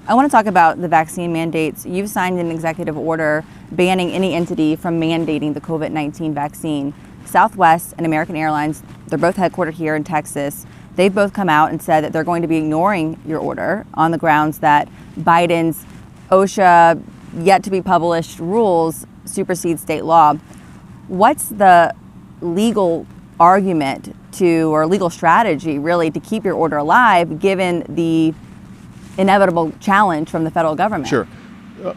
I want to talk about the vaccine mandates. You've signed an executive order banning any entity from mandating the COVID-19 vaccine. Southwest and American Airlines, they're both headquartered here in Texas. They've both come out and said that they're going to be ignoring your order on the grounds that Biden's OSHA yet to be published rules supersede state law. What's the legal argument or legal strategy really to keep your order alive given the inevitable challenge from the federal government? Sure.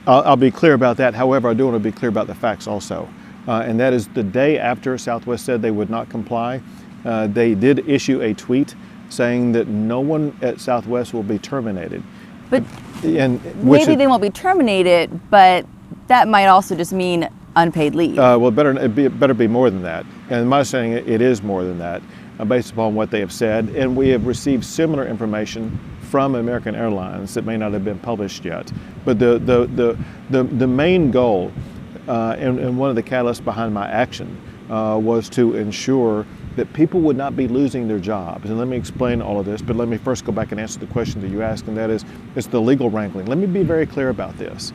I'll be clear about that. However, I do want to be clear about the facts also. And that is the day after Southwest said they would not comply, they did issue a tweet saying that no one at Southwest will be terminated. But maybe they won't be terminated, but that might also just mean unpaid leave. Well, it better be more than that. And my saying it is more than that, based upon what they have said. And we have received similar information from American Airlines that may not have been published yet. But the main goal and one of the catalysts behind my action was to ensure that people would not be losing their jobs. And let me explain all of this, but let me first go back and answer the question that you asked, and that is, it's the legal wrangling. Let me be very clear about this.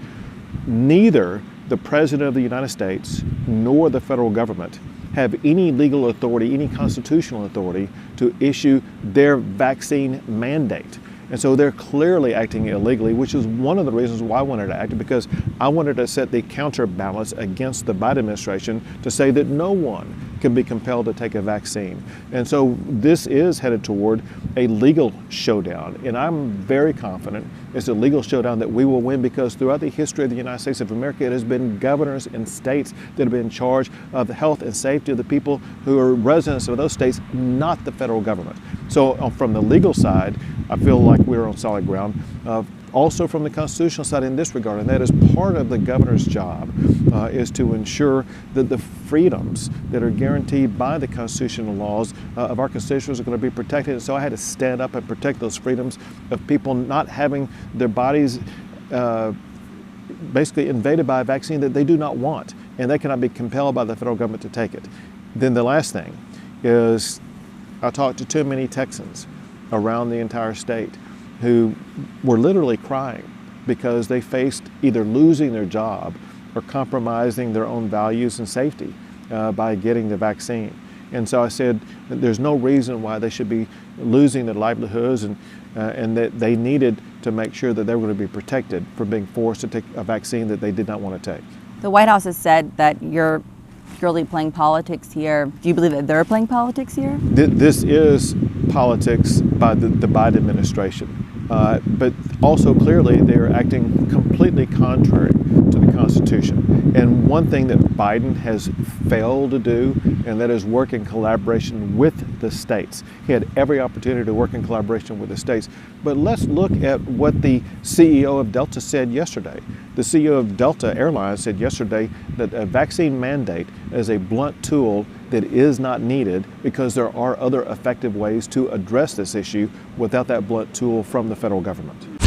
Neither the President of the United States nor the federal government have any legal authority, any constitutional authority to issue their vaccine mandate. And so they're clearly acting illegally, which is one of the reasons why I wanted to act, because I wanted to set the counterbalance against the Biden administration to say that no one can be compelled to take a vaccine. And so this is headed toward a legal showdown. And I'm very confident it's a legal showdown that we will win, because throughout the history of the United States of America, it has been governors and states that have been in charge of the health and safety of the people who are residents of those states, not the federal government. So from the legal side, I feel like we're on solid ground. Also from the constitutional side in this regard, and that is part of the governor's job, is to ensure that the freedoms that are guaranteed by the constitutional laws of our constituents are going to be protected. And so I had to stand up and protect those freedoms of people not having their bodies basically invaded by a vaccine that they do not want, and they cannot be compelled by the federal government to take it. Then the last thing is, I talked to too many Texans around the entire state who were literally crying because they faced either losing their job or compromising their own values and safety by getting the vaccine. And so I said that there's no reason why they should be losing their livelihoods, and that they needed to make sure that they were going to be protected from being forced to take a vaccine that they did not want to take. The White House has said that you're purely playing politics here. Do you believe that they're playing politics here? This is politics by the Biden administration. But also clearly they are acting completely contrary to the Constitution. And one thing that Biden has failed to do, and that is work in collaboration with the states. He had every opportunity to work in collaboration with the states. But let's look at what the CEO of Delta said yesterday. The CEO of Delta Airlines said yesterday that a vaccine mandate is a blunt tool that is not needed, because there are other effective ways to address this issue without that blunt tool from the federal government.